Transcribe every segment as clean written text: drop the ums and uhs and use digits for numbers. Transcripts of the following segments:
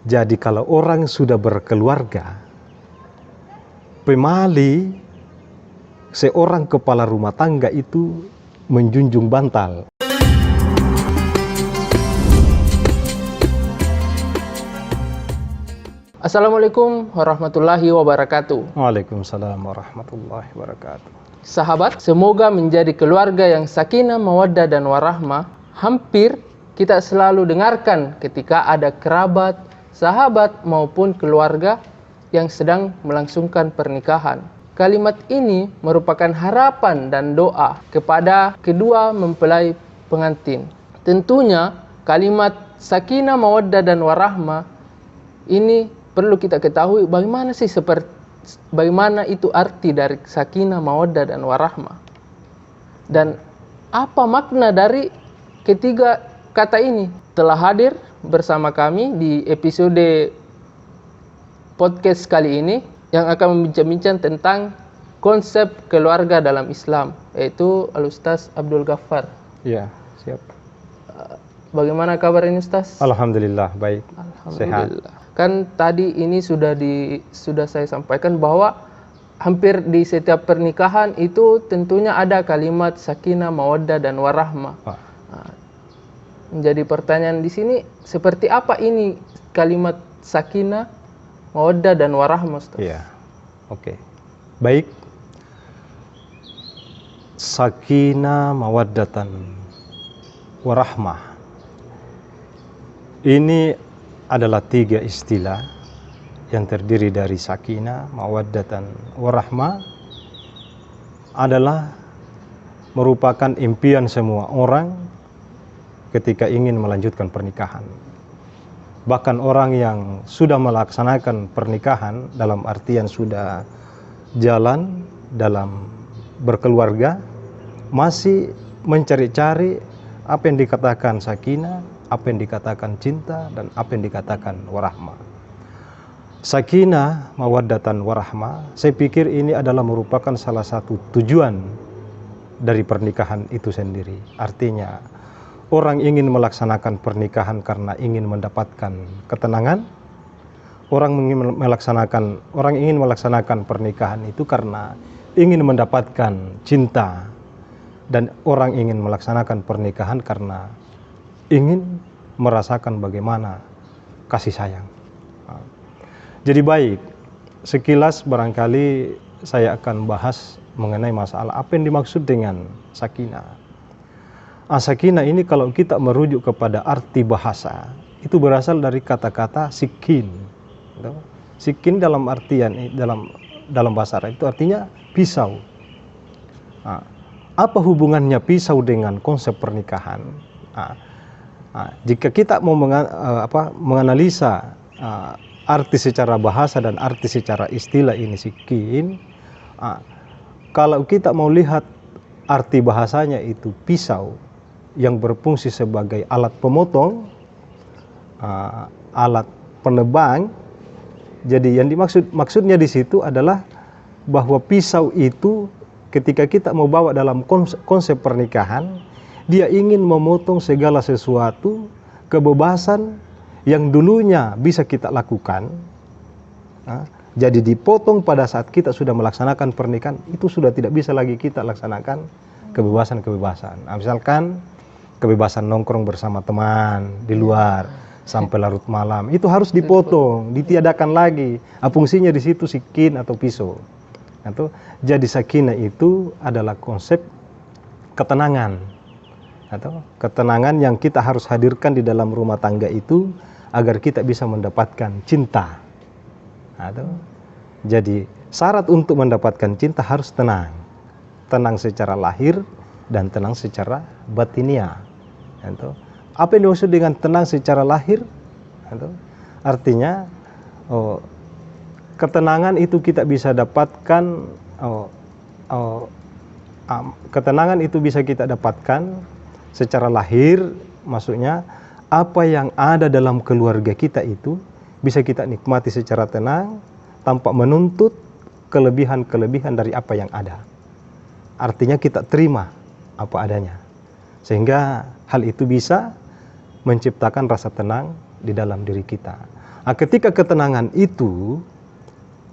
Jadi kalau orang sudah berkeluarga, pemali seorang kepala rumah tangga itu menjunjung bantal. Assalamualaikum warahmatullahi wabarakatuh. Waalaikumsalam warahmatullahi wabarakatuh. Sahabat, semoga menjadi keluarga yang sakinah, mawaddah, dan warahmah. Hampir kita selalu dengarkan ketika ada kerabat, sahabat, maupun keluarga yang sedang melangsungkan pernikahan. Kalimat ini merupakan harapan dan doa kepada kedua mempelai pengantin. Tentunya kalimat sakinah, mawaddah, dan warahmah ini perlu kita ketahui bagaimana itu arti dari sakinah, mawaddah, dan warahmah. Dan apa makna dari ketiga kata ini? Telah hadir bersama kami di episode podcast kali ini yang akan membincang-bincang tentang konsep keluarga dalam Islam, yaitu Al-Ustaz Abdul Ghaffar. Ya, siap. Bagaimana kabar ini, Ustaz? Alhamdulillah, baik. Alhamdulillah. Sehat. Kan tadi ini sudah saya sampaikan bahwa hampir di setiap pernikahan itu tentunya ada kalimat sakinah, mawaddah, dan warahmah. Menjadi pertanyaan di sini, seperti apa ini kalimat sakinah, mawaddah, dan warahmah, Ustaz? Iya. Oke. Baik. Sakinah, mawaddatan, warahmah. Ini adalah tiga istilah yang terdiri dari sakinah, mawaddatan, warahmah, adalah merupakan impian semua orang ketika ingin melanjutkan pernikahan. Bahkan orang yang sudah melaksanakan pernikahan dalam artian sudah jalan dalam berkeluarga, masih mencari-cari apa yang dikatakan sakinah, apa yang dikatakan cinta, dan apa yang dikatakan warahmah. Sakinah, mawaddatan, warahmah, saya pikir ini adalah merupakan salah satu tujuan dari pernikahan itu sendiri. Artinya, orang ingin melaksanakan pernikahan karena ingin mendapatkan ketenangan. Orang ingin melaksanakan pernikahan itu karena ingin mendapatkan cinta. Dan orang ingin melaksanakan pernikahan karena ingin merasakan bagaimana kasih sayang. Jadi baik, sekilas barangkali saya akan bahas mengenai masalah apa yang dimaksud dengan sakinah. Sakinah ini kalau kita merujuk kepada arti bahasa, itu berasal dari kata-kata sikin. Sikin dalam artian dalam bahasa Arab itu artinya pisau. Apa hubungannya pisau dengan konsep pernikahan? Jika kita mau menganalisa arti secara bahasa dan arti secara istilah ini sikin, kalau kita mau lihat arti bahasanya itu pisau yang berfungsi sebagai alat pemotong, alat penebang. Jadi yang maksudnya di situ adalah bahwa pisau itu ketika kita mau bawa dalam konsep pernikahan, dia ingin memotong segala sesuatu, kebebasan yang dulunya bisa kita lakukan. Jadi dipotong pada saat kita sudah melaksanakan pernikahan, itu sudah tidak bisa lagi kita laksanakan kebebasan-kebebasan. Misalkan kebebasan nongkrong bersama teman di luar sampai larut malam, itu harus dipotong, ditiadakan lagi. Fungsinya di situ sikin atau pisau. Jadi sakinah itu adalah konsep ketenangan, atau ketenangan yang kita harus hadirkan di dalam rumah tangga itu agar kita bisa mendapatkan cinta. Jadi syarat untuk mendapatkan cinta harus tenang, tenang secara lahir dan tenang secara batiniah. Apa yang dimaksud dengan tenang secara lahir? Artinya ketenangan itu kita bisa dapatkan, ketenangan itu bisa kita dapatkan secara lahir, maksudnya apa yang ada dalam keluarga kita itu bisa kita nikmati secara tenang tanpa menuntut kelebihan-kelebihan dari apa yang ada. Artinya kita terima apa adanya, sehingga hal itu bisa menciptakan rasa tenang di dalam diri kita. Ketika ketenangan itu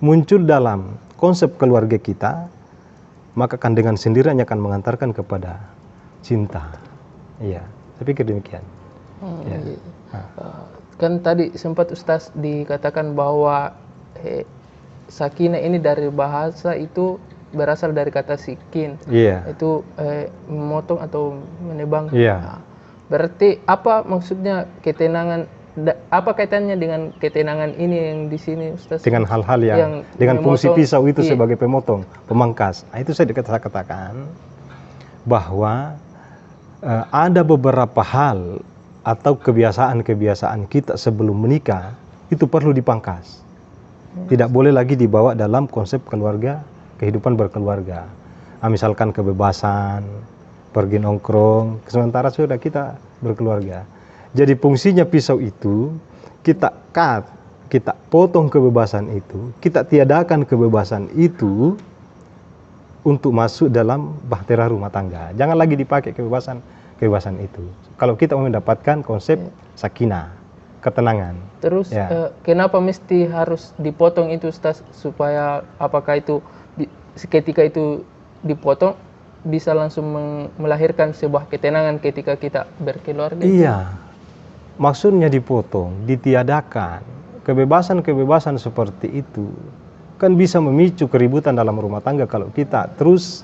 muncul dalam konsep keluarga kita, maka akan dengan sendirinya akan mengantarkan kepada cinta. Iya, saya pikir demikian. Ya. Iya. Kan tadi sempat Ustaz dikatakan bahwa sakinah ini dari bahasa itu berasal dari kata sikin. Iya. Itu memotong atau menebang. Iya. Nah, berarti apa maksudnya ketenangan? Apa kaitannya dengan ketenangan ini yang di sini Ustaz? Dengan hal-hal yang dengan fungsi memotong, pisau itu iya, sebagai pemotong, pemangkas. Nah, itu saya katakan bahwa ada beberapa hal atau kebiasaan-kebiasaan kita sebelum menikah itu perlu dipangkas. Tidak boleh lagi dibawa dalam konsep keluarga, kehidupan berkeluarga. Misalkan kebebasan, pergi nongkrong, sementara sudah kita berkeluarga. Jadi fungsinya pisau itu kita cut, kita potong kebebasan itu, kita tiadakan kebebasan itu untuk masuk dalam bahtera rumah tangga. Jangan lagi dipakai kebebasan itu. Kalau kita mau mendapatkan konsep sakinah, ketenangan. Terus kenapa mesti harus dipotong itu Ustaz, supaya apakah itu ketika itu dipotong bisa langsung melahirkan sebuah ketenangan ketika kita berkeluarga? Iya, maksudnya dipotong, ditiadakan. Kebebasan-kebebasan seperti itu kan bisa memicu keributan dalam rumah tangga kalau kita terus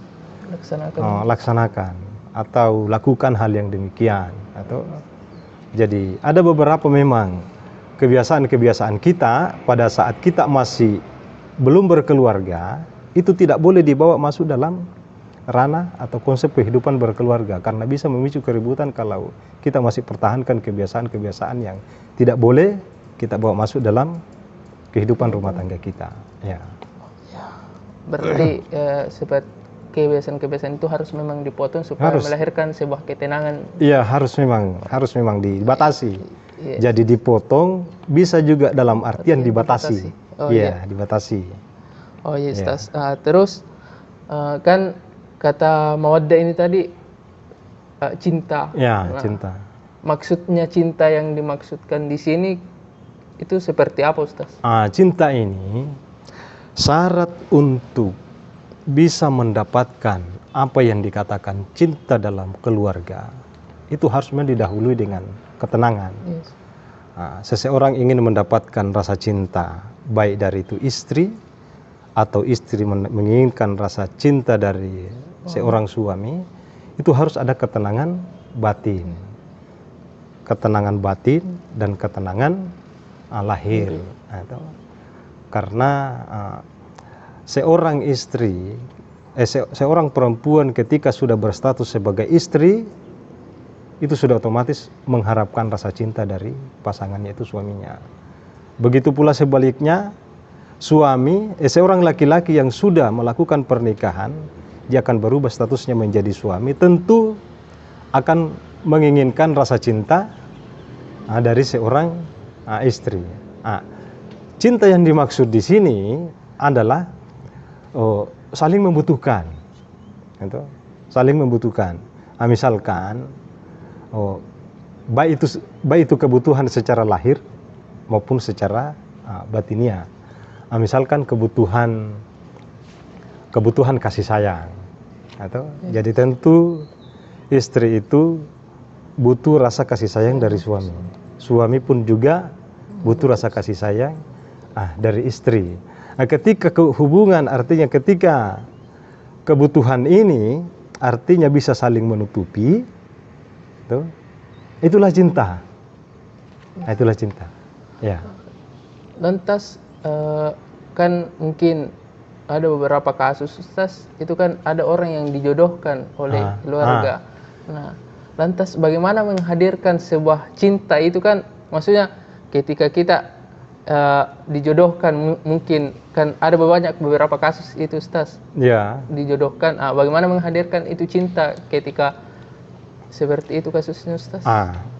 laksanakan atau lakukan hal yang demikian. Jadi ada beberapa memang kebiasaan-kebiasaan kita pada saat kita masih belum berkeluarga itu tidak boleh dibawa masuk dalam ranah atau konsep kehidupan berkeluarga, karena bisa memicu keributan kalau kita masih pertahankan kebiasaan-kebiasaan yang tidak boleh kita bawa masuk dalam kehidupan rumah tangga kita. Ya. Berarti seperti kebiasaan-kebiasaan itu harus memang dipotong supaya melahirkan sebuah ketenangan. Iya, harus memang dibatasi. Yes. Jadi dipotong, bisa juga dalam artian dibatasi. Iya, dibatasi. Oh iya, Ustaz. Terus kan kata mawaddah ini tadi cinta. Ya, cinta. Maksudnya cinta yang dimaksudkan di sini itu seperti apa, Ustaz? Cinta ini syarat untuk bisa mendapatkan apa yang dikatakan cinta dalam keluarga itu harus didahului dengan ketenangan. Yes. Seseorang ingin mendapatkan rasa cinta baik dari itu istri atau istri menginginkan rasa cinta dari seorang suami, itu harus ada ketenangan batin. Ketenangan batin dan ketenangan lahir. Karena seorang istri, seorang perempuan ketika sudah berstatus sebagai istri, itu sudah otomatis mengharapkan rasa cinta dari pasangannya, itu suaminya. Begitu pula sebaliknya, suami, seorang laki-laki yang sudah melakukan pernikahan, dia akan berubah statusnya menjadi suami, tentu akan menginginkan rasa cinta dari seorang istri. Cinta yang dimaksud di sini adalah saling membutuhkan, saling membutuhkan. Misalkan, baik itu kebutuhan secara lahir maupun secara batinia. Misalkan kebutuhan kasih sayang, jadi tentu istri itu butuh rasa kasih sayang dari suami. Suami pun juga butuh rasa kasih sayang dari istri. Ketika hubungan, artinya ketika kebutuhan ini artinya bisa saling menutupi, itulah cinta. Itulah cinta. Ya. Lantas kan mungkin ada beberapa kasus, Ustaz, itu kan ada orang yang dijodohkan oleh keluarga. Nah, lantas bagaimana menghadirkan sebuah cinta itu kan, maksudnya ketika kita dijodohkan, mungkin kan ada beberapa kasus itu, Ustaz. Ya. Dijodohkan, bagaimana menghadirkan itu cinta ketika seperti itu kasusnya, Ustaz?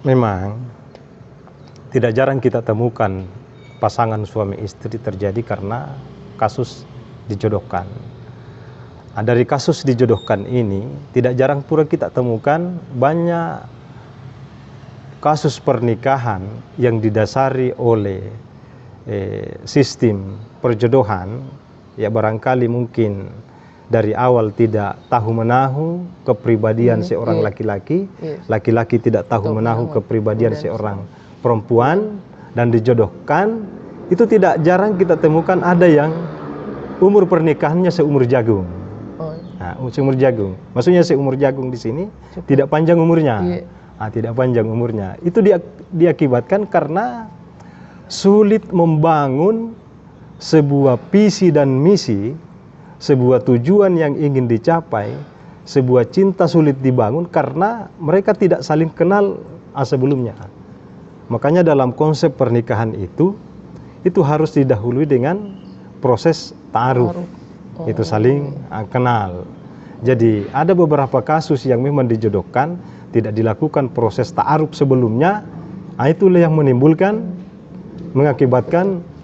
Memang tidak jarang kita temukan pasangan suami istri terjadi karena kasus dijodohkan. Dari kasus dijodohkan ini tidak jarang pula kita temukan banyak kasus pernikahan yang didasari oleh sistem perjodohan, ya barangkali mungkin dari awal tidak tahu menahu kepribadian seorang laki-laki, laki-laki tidak tahu menahu kepribadian seorang perempuan dan dijodohkan, itu tidak jarang kita temukan ada yang umur pernikahannya seumur jagung. Nah, seumur jagung, maksudnya seumur jagung di sini tidak panjang umurnya, tidak panjang umurnya. Itu diakibatkan karena sulit membangun sebuah visi dan misi, sebuah tujuan yang ingin dicapai, sebuah cinta sulit dibangun karena mereka tidak saling kenal sebelumnya. Makanya dalam konsep pernikahan itu harus didahului dengan proses ta'aruf. Itu saling kenal. Jadi ada beberapa kasus yang memang dijodohkan tidak dilakukan proses ta'aruf sebelumnya, itulah yang mengakibatkan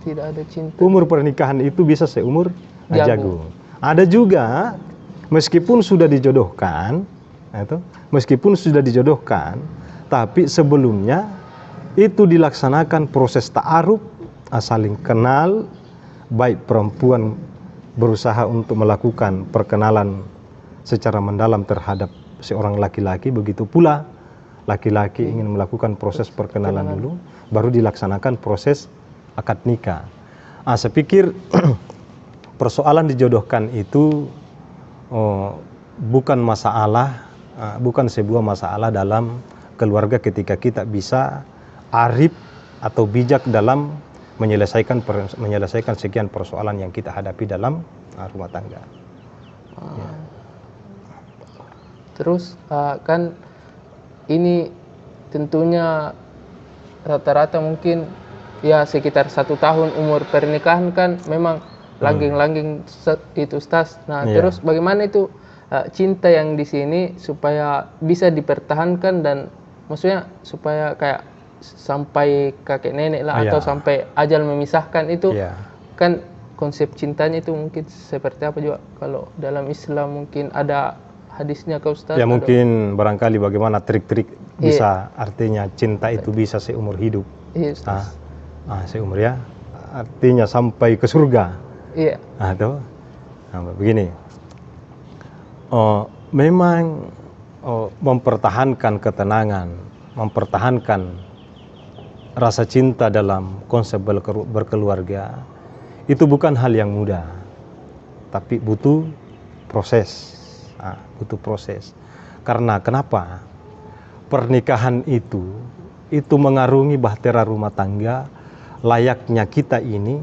tidak ada cinta. Umur pernikahan itu bisa seumur jagung. Ada juga meskipun sudah dijodohkan, tapi sebelumnya itu dilaksanakan proses ta'aruf, saling kenal, baik perempuan berusaha untuk melakukan perkenalan secara mendalam terhadap seorang laki-laki, begitu pula laki-laki ingin melakukan proses perkenalan dulu, baru dilaksanakan proses akad nikah. Saya pikir persoalan dijodohkan itu bukan sebuah masalah dalam keluarga ketika kita bisa arif atau bijak dalam menyelesaikan sekian persoalan yang kita hadapi dalam rumah tangga. Terus kan ini tentunya rata-rata mungkin ya sekitar 1 tahun umur pernikahan kan memang langgeng-langgeng itu stas. Nah terus bagaimana itu cinta yang di sini supaya bisa dipertahankan dan maksudnya supaya kayak sampai kakek nenek lah atau sampai ajal memisahkan itu kan konsep cintanya itu mungkin seperti apa juga kalau dalam Islam mungkin ada hadisnya kau Ustaz? Ya mungkin barangkali bagaimana trik-trik bisa artinya cinta itu bisa seumur hidup. Seumur ya artinya sampai ke surga. Begini. Memang mempertahankan ketenangan, mempertahankan rasa cinta dalam konsep berkeluarga itu bukan hal yang mudah, tapi butuh proses. Karena kenapa? Pernikahan itu mengarungi bahtera rumah tangga, layaknya kita ini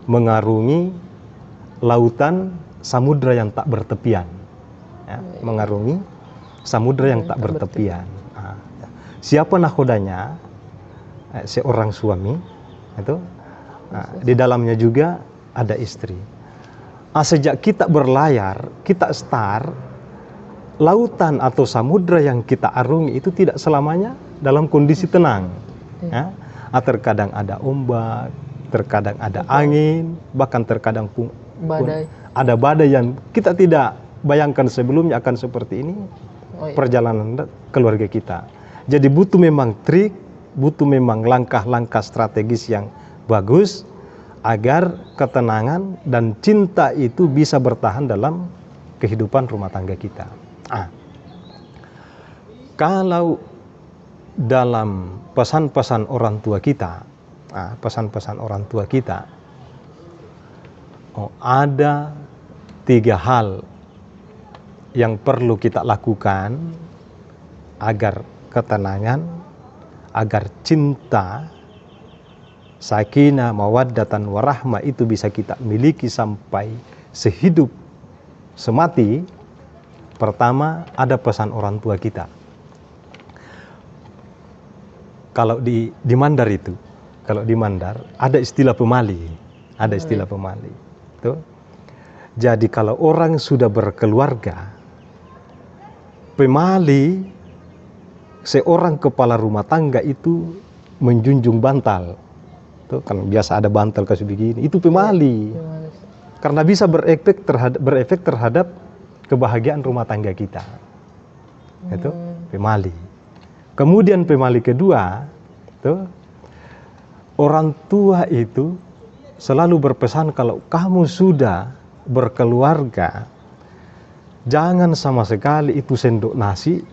mengarungi lautan samudra yang tak bertepian. Mengarungi samudra yang tak bertepian. Siapa nahodanya? Seorang suami itu di dalamnya juga ada istri. Sejak kita berlayar, kita start, lautan atau samudra yang kita arungi itu tidak selamanya dalam kondisi tenang. Terkadang ada ombak, terkadang ada angin, bahkan terkadang pun ada badai yang kita tidak bayangkan sebelumnya akan seperti ini perjalanan keluarga kita. Jadi butuh memang trik, butuh memang langkah-langkah strategis yang bagus agar ketenangan dan cinta itu bisa bertahan dalam kehidupan rumah tangga kita. Kalau dalam pesan-pesan orang tua kita, ada 3 hal yang perlu kita lakukan agar ketenangan, agar cinta, sakinah, mawaddatan, warahmah itu bisa kita miliki sampai sehidup semati. Pertama, ada pesan orang tua kita. Kalau di Mandar itu, ada istilah pemali, Tuh. Jadi kalau orang sudah berkeluarga, pemali, seorang kepala rumah tangga itu menjunjung bantal. Tuh kan biasa ada bantal kayak begini, itu pemali. Karena bisa berefek terhadap kebahagiaan rumah tangga kita. Itu pemali. Kemudian pemali kedua, tuh orang tua itu selalu berpesan kalau kamu sudah berkeluarga, jangan sama sekali itu sendok nasi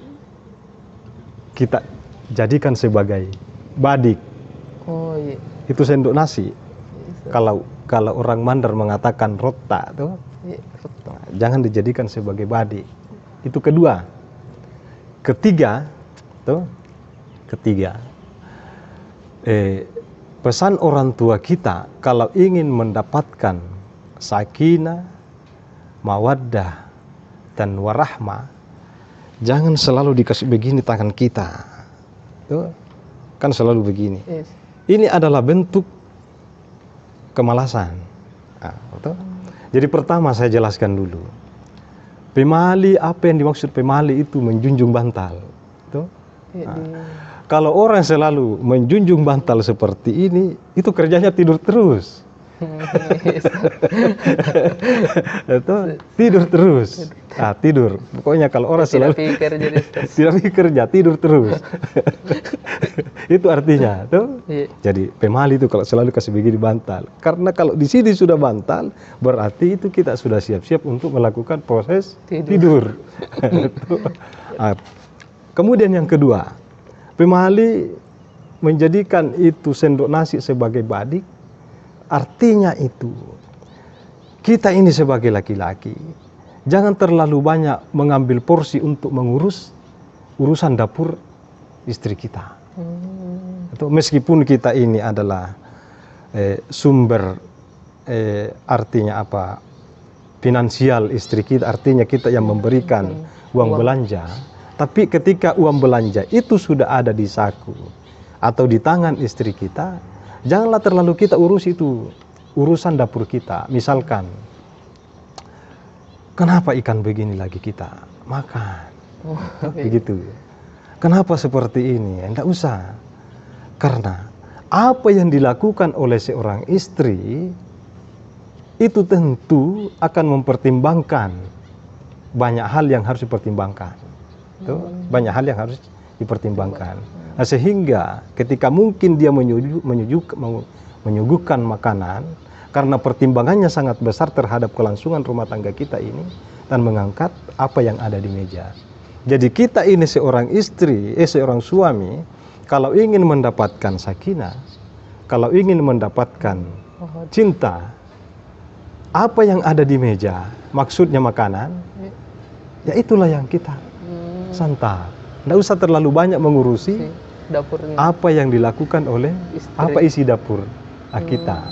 kita jadikan sebagai badik. Oh iya. Itu sendok nasi. Kalau orang Mandar mengatakan rotta tuh, Iya. jangan dijadikan sebagai badik. Itu kedua. Ketiga, pesan orang tua kita kalau ingin mendapatkan sakinah, mawaddah, dan warahmah, jangan selalu dikasih begini tangan kita. Tuh, kan selalu begini. Yes. Ini adalah bentuk kemalasan. Nah, betul? Jadi pertama saya jelaskan dulu. Pemali, apa yang dimaksud pemali itu menjunjung bantal. Tuh. Kalau orang selalu menjunjung bantal seperti ini, itu kerjanya tidur terus. Itu tidur terus. Tidur. Pokoknya kalau orang Tidak selalu pikir jadi stres. tidak pikir kerja, tidur terus. Itu artinya, tuh. Iya. Jadi pemali itu kalau selalu kasih begini bantal. Karena kalau di sini sudah bantal, berarti itu kita sudah siap-siap untuk melakukan proses tidur. Kemudian yang kedua, pemali menjadikan itu sendok nasi sebagai badik. Artinya itu, kita ini sebagai laki-laki, jangan terlalu banyak mengambil porsi untuk mengurus urusan dapur istri kita. Atau meskipun kita ini adalah sumber, artinya apa, finansial istri kita, artinya kita yang memberikan uang belanja. Tapi ketika uang belanja itu sudah ada di saku atau di tangan istri kita, janganlah terlalu kita urus itu urusan dapur kita. Misalkan, kenapa ikan begini lagi kita makan? Begitu. Kenapa seperti ini? Tidak usah. Karena apa yang dilakukan oleh seorang istri itu tentu akan mempertimbangkan banyak hal yang harus dipertimbangkan. Tuh, banyak hal yang harus dipertimbangkan. Nah, sehingga ketika mungkin dia menyuguhkan makanan karena pertimbangannya sangat besar terhadap kelangsungan rumah tangga kita ini dan mengangkat apa yang ada di meja. Jadi kita ini seorang istri, seorang suami, kalau ingin mendapatkan sakinah, kalau ingin mendapatkan cinta, apa yang ada di meja, maksudnya makanan, ya itulah yang kita santap. Tidak usah terlalu banyak mengurusi dapurnya. Apa yang dilakukan oleh istri. Apa isi dapur kita.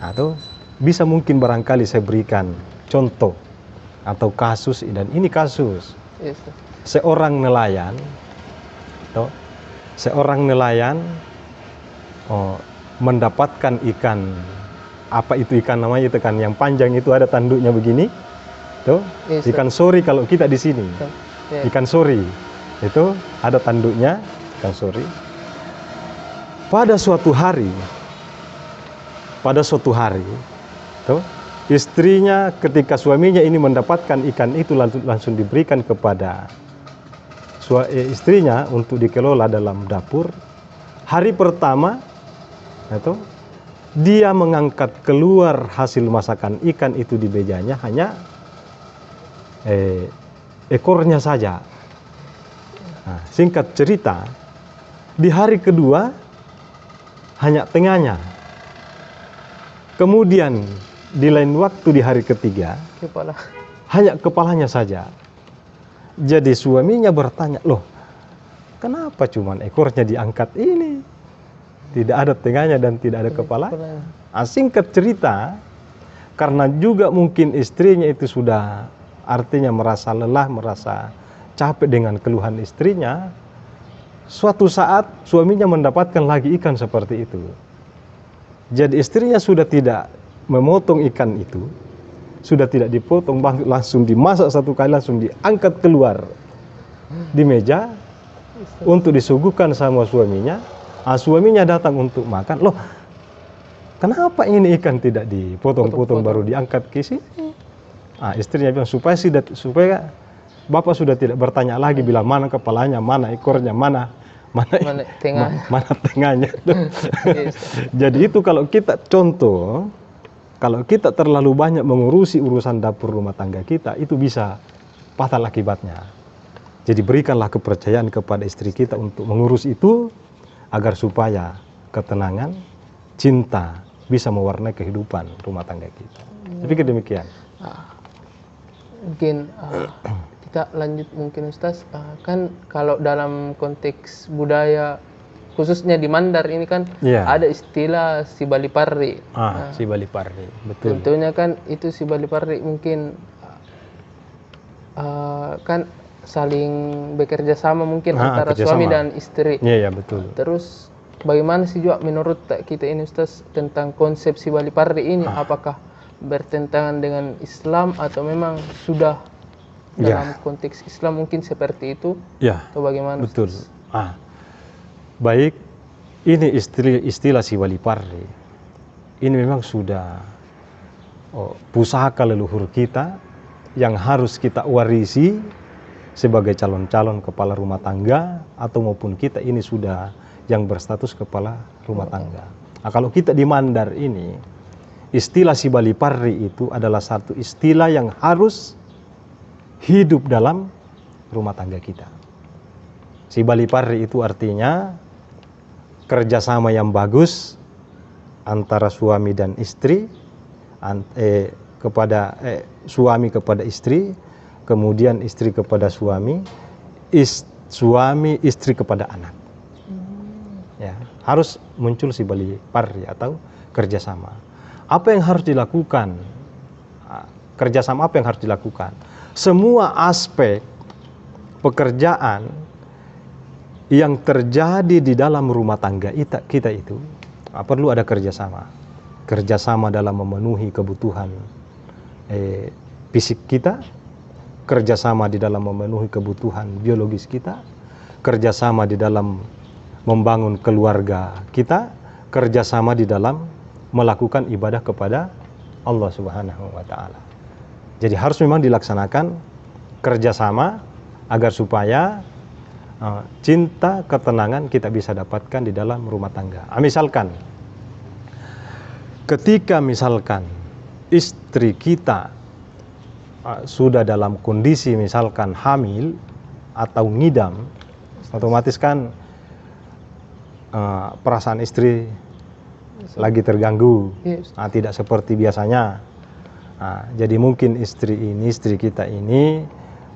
Atau bisa mungkin barangkali saya berikan contoh atau kasus, dan ini kasus. Yes. Seorang nelayan mendapatkan ikan, apa itu ikan namanya itu kan yang panjang itu ada tanduknya begini. Tuh, yes, ikan sori kalau kita di sini. Yeah. Ikan sori itu ada tanduknya, ikan sori. Pada suatu hari, tuh, istrinya ketika suaminya ini mendapatkan ikan itu langsung diberikan kepada istrinya untuk dikelola dalam dapur. Hari pertama, itu dia mengangkat keluar hasil masakan ikan itu di mejanya hanya ekornya saja. Nah, singkat cerita, di hari kedua hanya tengahnya. Kemudian di lain waktu di hari ketiga, hanya kepalanya saja. Jadi suaminya bertanya, loh, kenapa cuman ekornya diangkat ini? Tidak ada tengahnya dan tidak ada kepalanya. Nah, singkat cerita, karena juga mungkin istrinya itu sudah artinya merasa lelah, merasa capek dengan keluhan istrinya, suatu saat suaminya mendapatkan lagi ikan seperti itu. Jadi istrinya sudah tidak memotong ikan itu, sudah tidak dipotong, langsung dimasak satu kali, langsung diangkat keluar di meja untuk disuguhkan sama suaminya. Nah, suaminya datang untuk makan, loh, kenapa ini ikan tidak dipotong-potong baru diangkat ke sini? Nah, istrinya bilang supaya bapak sudah tidak bertanya lagi bilang mana kepalanya, mana ekornya, mana Mana tengah. mana tengahnya. Iya, Ustaz. Jadi itu kalau kita contoh, kalau kita terlalu banyak mengurusi urusan dapur rumah tangga kita, itu bisa fatal akibatnya. Jadi berikanlah kepercayaan kepada istri kita untuk mengurus itu, agar supaya ketenangan, cinta bisa mewarnai kehidupan rumah tangga kita. Saya pikir demikian. Mungkin kita lanjut mungkin Ustaz, kan kalau dalam konteks budaya khususnya di Mandar ini kan Iya. ada istilah si Bali Parri. Si Bali Parri, betul. Tentunya kan itu si Bali Parri mungkin kan saling bekerja sama mungkin antara kerjasama. suami dan istri. Iya, betul. Terus bagaimana sih juga menurut kita ini Ustaz tentang konsep si Bali Parri ini? Apakah bertentangan dengan Islam atau memang sudah dalam konteks Islam mungkin seperti itu? Ya, Atau bagaimana? betul. Ustaz? Baik, ini istilah si Bali Parri. Ini memang sudah pusaka leluhur kita yang harus kita warisi sebagai calon-calon kepala rumah tangga atau maupun kita ini sudah yang berstatus kepala rumah tangga. Nah, kalau kita di Mandar ini, istilah si Bali Parri itu adalah satu istilah yang harus hidup dalam rumah tangga kita. Si Bali Parri itu artinya kerjasama yang bagus antara suami dan istri, suami kepada istri, kemudian istri kepada suami, suami istri kepada anak. Ya, harus muncul si Bali Parri atau kerjasama. Apa yang harus dilakukan? Kerjasama apa yang harus dilakukan? Semua aspek pekerjaan yang terjadi di dalam rumah tangga kita itu perlu ada kerjasama. Kerjasama dalam memenuhi kebutuhan fisik kita, kerjasama di dalam memenuhi kebutuhan biologis kita, kerjasama di dalam membangun keluarga kita, kerjasama di dalam melakukan ibadah kepada Allah Subhanahu wa Ta'ala. Jadi harus memang dilaksanakan kerjasama agar supaya cinta, ketenangan kita bisa dapatkan di dalam rumah tangga. Misalkan, ketika misalkan istri kita sudah dalam kondisi misalkan hamil atau ngidam, otomatis kan perasaan istri lagi terganggu, tidak seperti biasanya. Jadi mungkin istri kita ini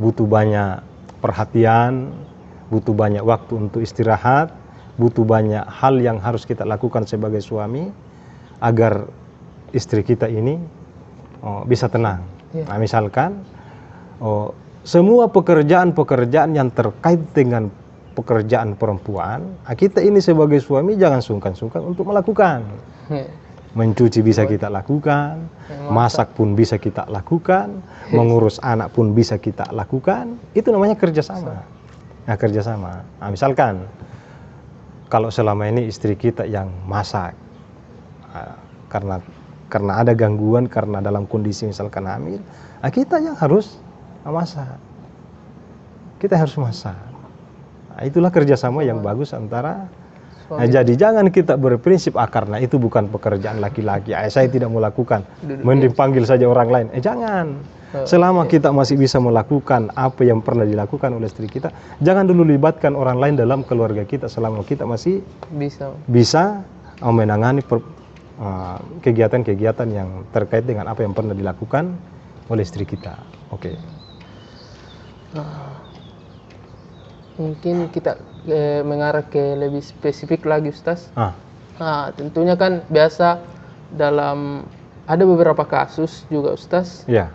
butuh banyak perhatian, butuh banyak waktu untuk istirahat, butuh banyak hal yang harus kita lakukan sebagai suami agar istri kita ini bisa tenang. Misalkan semua pekerjaan-pekerjaan yang terkait dengan pekerjaan perempuan, kita ini sebagai suami jangan sungkan-sungkan untuk melakukan. Mencuci bisa kita lakukan, masak pun bisa kita lakukan, mengurus anak pun bisa kita lakukan. Itu namanya kerjasama. Nah, kerjasama. Nah, misalkan kalau selama ini istri kita yang masak, karena ada gangguan, karena dalam kondisi misalkan hamil, kita yang harus masak. Kita harus masak. Nah, itulah kerjasama yang bagus antara. Nah, jadi jangan kita berprinsip karena itu bukan pekerjaan laki-laki, saya tidak mau lakukan, mending panggil saja orang lain. Jangan. Selama kita masih bisa melakukan apa yang pernah dilakukan oleh istri kita, jangan dulu libatkan orang lain dalam keluarga kita selama kita masih bisa menangani kegiatan-kegiatan yang terkait dengan apa yang pernah dilakukan oleh istri kita. Oke. Mungkin kita mengarah ke lebih spesifik lagi Ustaz. Tentunya kan biasa ada beberapa kasus juga Ustaz. Ya.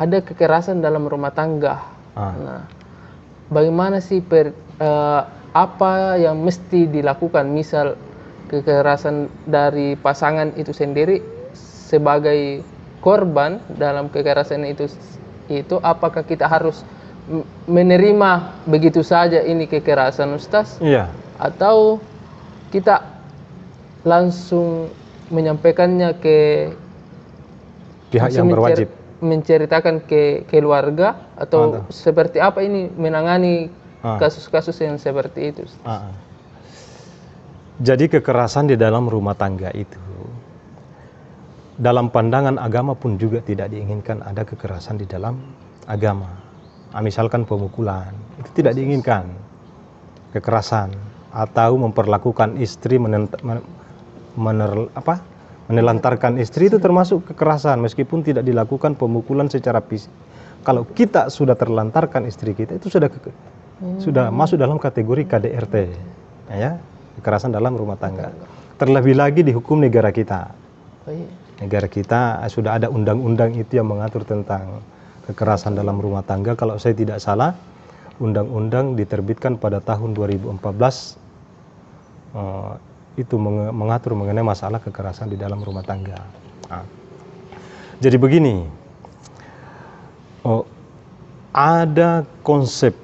Ada kekerasan dalam rumah tangga. Nah, bagaimana sih apa yang mesti dilakukan? Misal kekerasan dari pasangan itu sendiri sebagai korban dalam kekerasan itu apakah kita harus menerima begitu saja ini kekerasan Ustaz? Iya. Atau kita langsung menyampaikannya ke pihak yang berwajib, menceritakan ke keluarga, atau seperti apa ini menangani kasus-kasus yang seperti itu. Jadi kekerasan di dalam rumah tangga itu, dalam pandangan agama pun juga tidak diinginkan ada kekerasan di dalam agama. Misalkan pemukulan, itu tidak diinginkan. Kekerasan atau memperlakukan istri menelantarkan istri itu termasuk kekerasan meskipun tidak dilakukan pemukulan secara fisik. Kalau kita sudah terlantarkan istri kita itu sudah masuk dalam kategori KDRT, ya, kekerasan dalam rumah tangga. Terlebih lagi di hukum negara kita. Negara kita sudah ada undang-undang itu yang mengatur tentang kekerasan dalam rumah tangga. Kalau saya tidak salah, undang-undang diterbitkan pada tahun 2014 itu mengatur mengenai masalah kekerasan di dalam rumah tangga. Jadi begini, ada konsep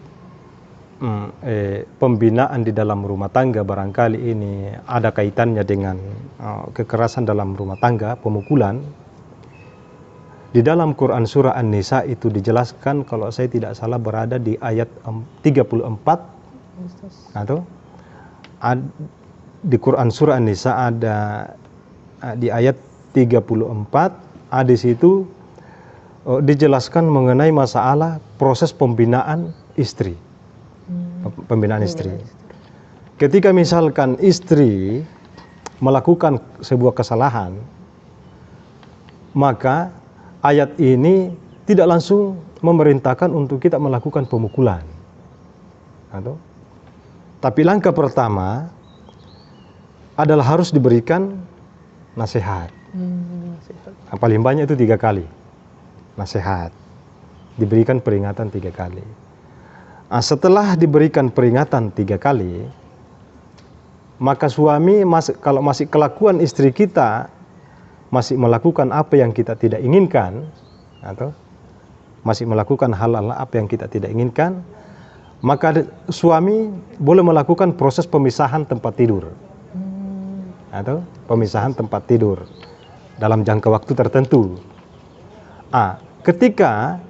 pembinaan di dalam rumah tangga, barangkali ini ada kaitannya dengan kekerasan dalam rumah tangga, pemukulan. Di dalam Quran surah An-Nisa itu dijelaskan, kalau saya tidak salah berada di ayat 34 atau di Quran surah An-Nisa ada di ayat 34, di situ dijelaskan mengenai masalah proses pembinaan istri. Pembinaan istri. Ketika misalkan istri melakukan sebuah kesalahan, maka ayat ini tidak langsung memerintahkan untuk kita melakukan pemukulan. Tapi langkah pertama adalah harus diberikan nasihat. Paling banyak itu 3 kali. Nasihat. Diberikan peringatan 3 kali. Setelah diberikan peringatan 3 kali, maka suami kalau masih kelakuan istri kita masih melakukan apa yang kita tidak inginkan, atau masih melakukan hal-hal apa yang kita tidak inginkan, maka suami boleh melakukan proses pemisahan tempat tidur, atau pemisahan tempat tidur dalam jangka waktu tertentu. Ketika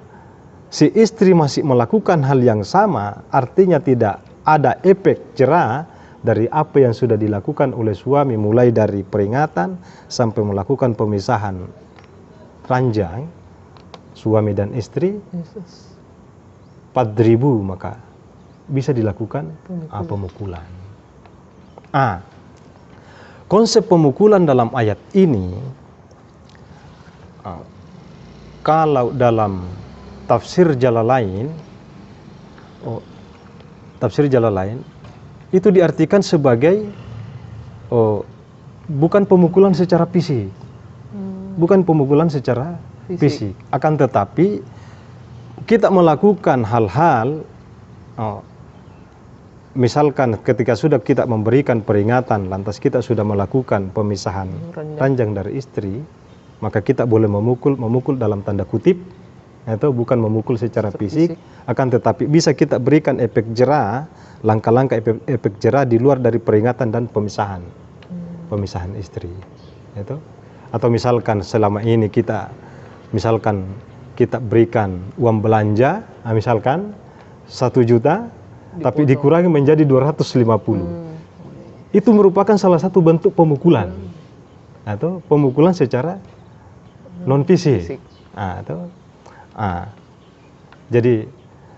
si istri masih melakukan hal yang sama, artinya tidak ada efek jera dari apa yang sudah dilakukan oleh suami, mulai dari peringatan sampai melakukan pemisahan ranjang suami dan istri, 4.000 maka bisa dilakukan pemukulan. Konsep pemukulan dalam ayat ini, kalau dalam tafsir Jalalain itu diartikan sebagai bukan pemukulan secara fisik, bukan pemukulan secara fisik, akan tetapi kita melakukan hal-hal, misalkan ketika sudah kita memberikan peringatan, lantas kita sudah melakukan pemisahan ranjang dari istri, maka kita boleh memukul dalam tanda kutip, atau bukan memukul secara fisik, akan tetapi bisa kita berikan efek jera, langkah-langkah efek jera di luar dari peringatan dan pemisahan istri, atau misalkan selama ini kita berikan uang belanja, misalkan 1 juta, tapi dikurangi menjadi 250, itu merupakan salah satu bentuk pemukulan, atau pemukulan secara non fisik,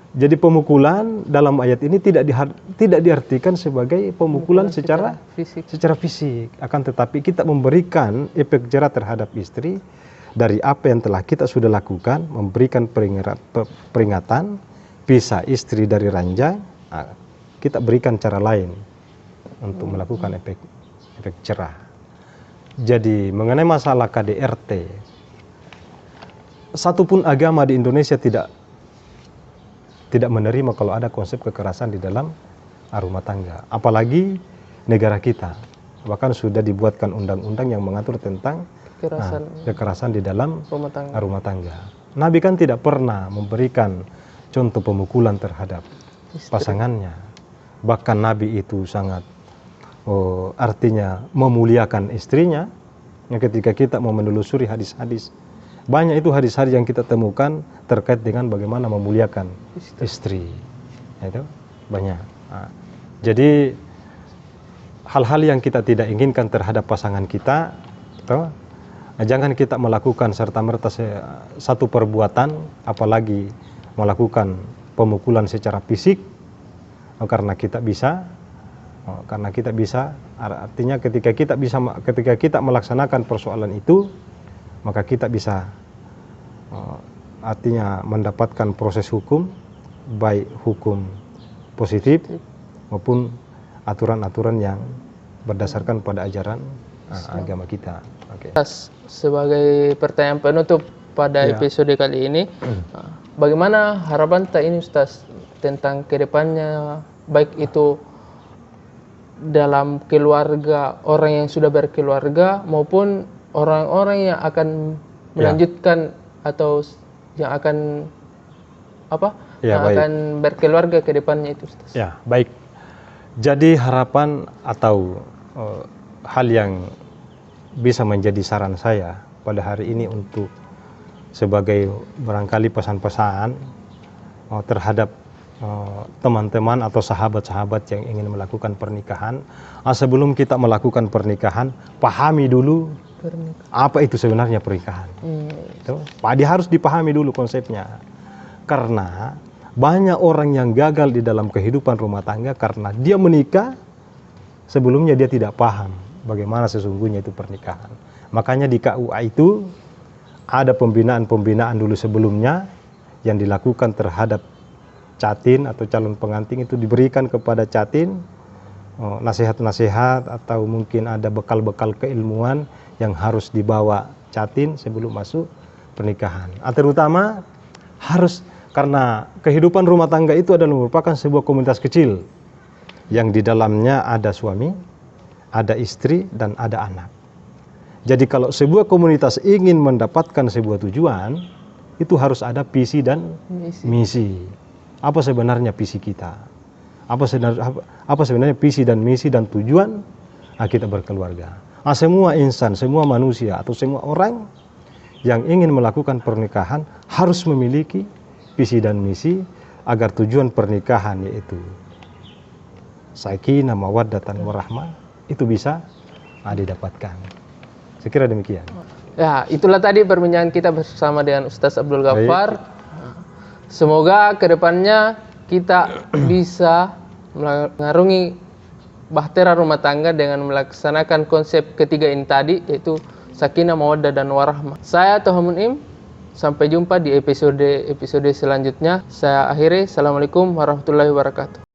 jadi pemukulan dalam ayat ini tidak diartikan sebagai pemukulan secara fisik, akan tetapi kita memberikan efek jera terhadap istri dari apa yang telah kita sudah lakukan, memberikan peringatan, pisah istri dari ranjang, kita berikan cara lain untuk melakukan efek jera. Jadi mengenai masalah KDRT, satupun agama di Indonesia tidak menerima kalau ada konsep kekerasan di dalam rumah tangga. Apalagi negara kita, bahkan sudah dibuatkan undang-undang yang mengatur tentang kekerasan di dalam rumah tangga. Nabi kan tidak pernah memberikan contoh pemukulan terhadap pasangannya. Bahkan Nabi itu sangat artinya memuliakan istrinya. Ketika kita mau menelusuri hadis-hadis, banyak itu hadis-hadis yang kita temukan terkait dengan bagaimana memuliakan istri. banyak. Nah, jadi hal-hal yang kita tidak inginkan terhadap pasangan kita, toh, jangan kita melakukan serta-merta satu perbuatan, apalagi melakukan pemukulan secara fisik, karena kita bisa, artinya ketika kita melaksanakan persoalan itu, maka kita bisa artinya mendapatkan proses hukum, baik hukum positif maupun aturan-aturan yang berdasarkan pada ajaran agama kita. Oke. Sebagai pertanyaan penutup pada Ya. episode kali ini, bagaimana harapan kita ini Ustaz tentang kedepannya, baik itu dalam keluarga, orang yang sudah berkeluarga maupun orang-orang yang akan melanjutkan atau yang akan Ya, yang baik. akan berkeluarga ke depannya itu Ustaz. Ya, baik. Jadi harapan atau hal yang bisa menjadi saran saya pada hari ini untuk sebagai barangkali pesan-pesan terhadap teman-teman atau sahabat-sahabat yang ingin melakukan pernikahan. Sebelum kita melakukan pernikahan, pahami dulu apa itu sebenarnya pernikahan. Dia harus dipahami dulu konsepnya. Karena banyak orang yang gagal di dalam kehidupan rumah tangga karena dia menikah, sebelumnya dia tidak paham bagaimana sesungguhnya itu pernikahan. Makanya di KUA itu ada pembinaan-pembinaan dulu sebelumnya yang dilakukan terhadap catin atau calon pengantin, itu diberikan kepada catin nasihat-nasihat atau mungkin ada bekal-bekal keilmuan yang harus dibawa catin sebelum masuk pernikahan. Terutama harus, karena kehidupan rumah tangga itu adalah merupakan sebuah komunitas kecil yang di dalamnya ada suami, ada istri, dan ada anak. Jadi kalau sebuah komunitas ingin mendapatkan sebuah tujuan, itu harus ada visi dan misi. Apa sebenarnya visi kita? Apa sebenarnya visi dan misi dan tujuan kita berkeluarga? Semua insan, semua manusia atau semua orang yang ingin melakukan pernikahan harus memiliki visi dan misi agar tujuan pernikahan, yaitu sakinah, mawaddah, warahmah, itu bisa didapatkan. Saya kira demikian. Ya, itulah tadi perbincangan kita bersama dengan Ustaz Abdul Ghaffar. Semoga kedepannya kita bisa mengarungi bahtera rumah tangga dengan melaksanakan konsep ketiga ini tadi, yaitu sakinah, mawaddah, dan warahmah. Saya Toha Munim, sampai jumpa di episode selanjutnya. Saya akhiri. Assalamualaikum warahmatullahi wabarakatuh.